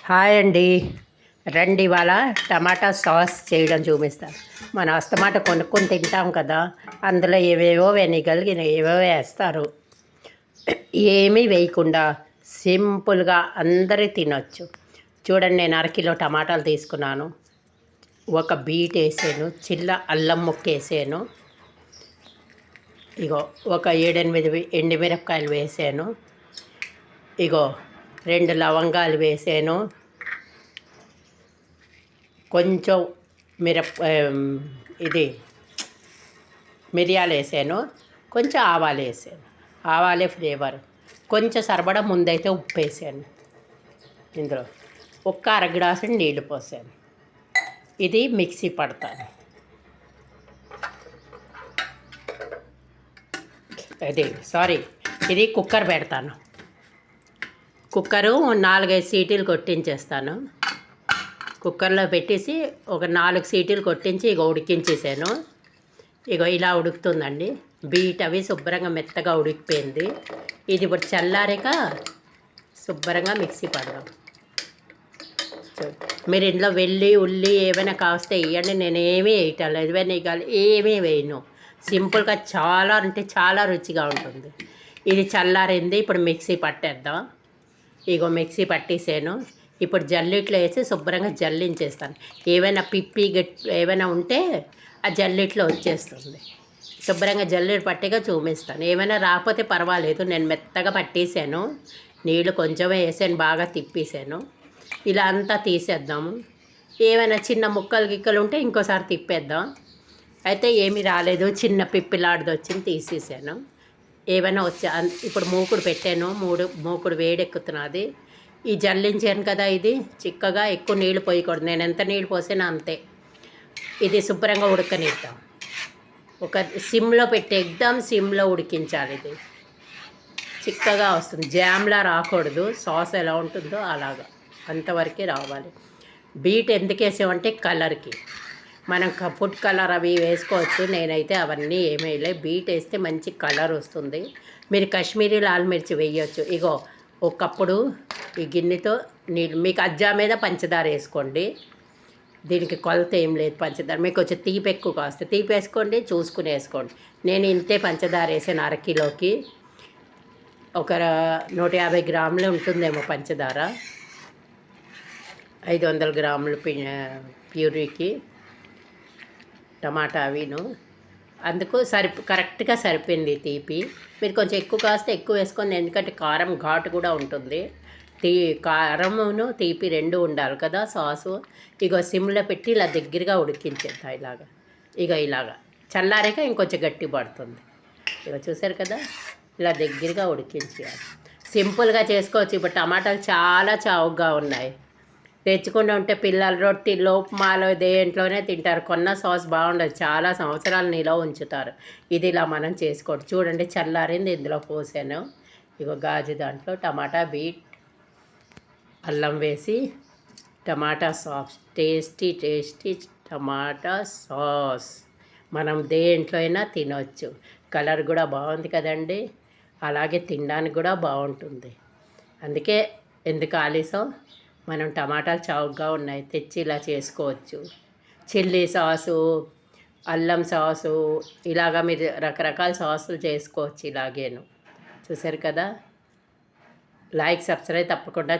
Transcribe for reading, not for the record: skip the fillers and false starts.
Hi అండి. రండి ఇవాళ టమాటా సాస్ చేయడం చూపిస్తాను. మనం అస్తమాట కొనుక్కొని తింటాం కదా, అందులో ఏవేవో వెనిగలిగిన ఏవో వేస్తారు. ఏమీ వేయకుండా సింపుల్గా అందరూ తినొచ్చు. చూడండి, నేను అరకిలో టమాటాలు తీసుకున్నాను, ఒక బీట్ వేసాను, చిల్ల అల్లం ముక్క వేసాను, ఇగో ఒక 7-8 ఎండుమిరపకాయలు వేసాను, ఇగో 2 లవంగాలు వేసాను, కొంచెం ఇది మిరియాలు వేసాను, కొంచెం ఆవాలు వేసాను. ఆవాలే ఫ్లేవర్. కొంచెం సరిపడా ముందైతే ఉప్పు వేసాను. ఇందులో ఒక్క అర గ్లాసు నీళ్లు పోసాను. ఇది మిక్సీ పడతాను. ఇది కుక్కర్ పెడతాను. కుక్కరు 4-5 సీటీలు కొట్టించేస్తాను. కుక్కర్లో పెట్టేసి ఒక 4 సీటీలు కొట్టించి ఇక ఉడికించేసాను. ఇగో ఇలా ఉడుకుతుందండి. బీట్ అవి శుభ్రంగా మెత్తగా ఉడికిపోయింది. ఇది ఇప్పుడు చల్లారాక శుభ్రంగా మిక్సీ పడదాం. మీరు ఇంట్లో వెల్లి ఉల్లి ఏమైనా కాస్తే వేయండి, నేనేమీ వేయటం లేదు. వెనిగల్ ఏమీ వేయను. సింపుల్గా చాలా అంటే చాలా రుచిగా ఉంటుంది. ఇది చల్లారింది, ఇప్పుడు మిక్సీ పట్టేద్దాం. ఇగో మిక్సీ పట్టేసాను. ఇప్పుడు జల్లిట్లో వేసి శుభ్రంగా జల్లించేస్తాను. ఏమైనా పిప్పి ఏమైనా ఉంటే ఆ జల్లిట్లో వచ్చేస్తుంది. శుభ్రంగా జల్లిడి పట్టిగా చూపిస్తాను. ఏమైనా రాకపోతే పర్వాలేదు, నేను మెత్తగా పట్టేసాను. నీళ్ళు కొంచెమే వేసాను, బాగా తిప్పేసాను. ఇలా అంతా తీసేద్దాము. ఏమైనా చిన్న ముక్కలు గిక్కలు ఉంటే ఇంకోసారి తిప్పేద్దాం. అయితే ఏమీ రాలేదు, చిన్న పిప్పిలాడిది వచ్చింది, తీసేసాను. ఏమైనా వచ్చా ఇప్పుడు మూకుడు పెట్టాను. మూకుడు వేడెక్కుతున్నది. ఈ జల్లించాను కదా, ఇది చిక్కగా ఎక్కువ నీళ్ళు పోయకూడదు. నేను ఎంత నీళ్ళు పోసానో అంతే. ఇది శుభ్రంగా ఉడకనిద్దాం. ఒక సిమ్లో పెట్టి ఎగ్దాం, సిమ్లో ఉడికించాలి. ఇది చిక్కగా వస్తుంది, జామ్లా రాకూడదు. సాస్ ఎలా ఉంటుందో అలాగా అంతవరకే రావాలి. బీట్ ఎందుకు వేసామంటే కలర్కి. మనం ఫుడ్ కలర్ అవి వేసుకోవచ్చు, నేనైతే అవన్నీ ఏమీ వేయలే. బీట్ వేస్తే మంచి కలర్ వస్తుంది. మీరు కాశ్మీరీ లాల్ మిర్చి వేయచ్చు. ఇగో ఒకప్పుడు ఈ గిన్నెతో నీళ్ళు, మీకు అజ్జా మీద పంచదార వేసుకోండి. దీనికి కొలత ఏం లేదు. పంచదార మీకు కొంచెం తీపి ఎక్కువ కాస్తే తీపి వేసుకోండి, చూసుకుని వేసుకోండి. నేను ఇంతే పంచదార వేసాను. అరకిలోకి ఒక 150 గ్రాములు ఉంటుందేమో పంచదార. 500 గ్రాములు ప్యూరీకి టమాటా అవిను. అందుకు కరెక్ట్గా సరిపోయింది తీపి. మీరు కొంచెం ఎక్కువ కాస్తే ఎక్కువ వేసుకోండి, ఎందుకంటే కారం ఘాటు కూడా ఉంటుంది. కారమును తీపి రెండు ఉండాలి కదా సాసు. ఇగో సిమ్లో పెట్టి ఇలా దగ్గరగా ఉడికించేద్దాం. ఇలాగా చల్లారాక ఇంకొంచెం గట్టి పడుతుంది. ఇక చూసారు కదా, ఇలా దగ్గరగా ఉడికించేయాలి. సింపుల్గా చేసుకోవచ్చు. ఇప్పుడు టమాటాలు చాలా చౌకగా ఉన్నాయి. తెచ్చుకుంటూ ఉంటే పిల్లలు రొట్టెలు, ఉప్మాలు దేంట్లోనే తింటారు. కొన్న సాస్ బాగుండదు, చాలా సంవత్సరాలు నిలవ ఉంచుతారు. ఇది ఇలా మనం చేసుకోండి. చూడండి, చల్లారింది. ఇందులో పోసాను. ఇగో గాజు దాంట్లో టమాటా, బీట్, అల్లం వేసి టమాటా సాస్, టేస్టీ టేస్టీ టమాటా సాస్ మనం దేంట్లో అయినా తినవచ్చు. కలర్ కూడా బాగుంది కదండి, అలాగే తినడానికి కూడా బాగుంటుంది. అందుకే ఎందుకు ఆలస్యం, మనం టమాటాలు చౌకగా ఉన్నాయి, తెచ్చి ఇలా చేసుకోవచ్చు. చిల్లీ సాసు, అల్లం సాసు, ఇలాగా మీరు రకరకాల సాసులు చేసుకోవచ్చు. ఇలాగేను చూసారు కదా. లైక్, సబ్స్క్రైబ్ తప్పకుండా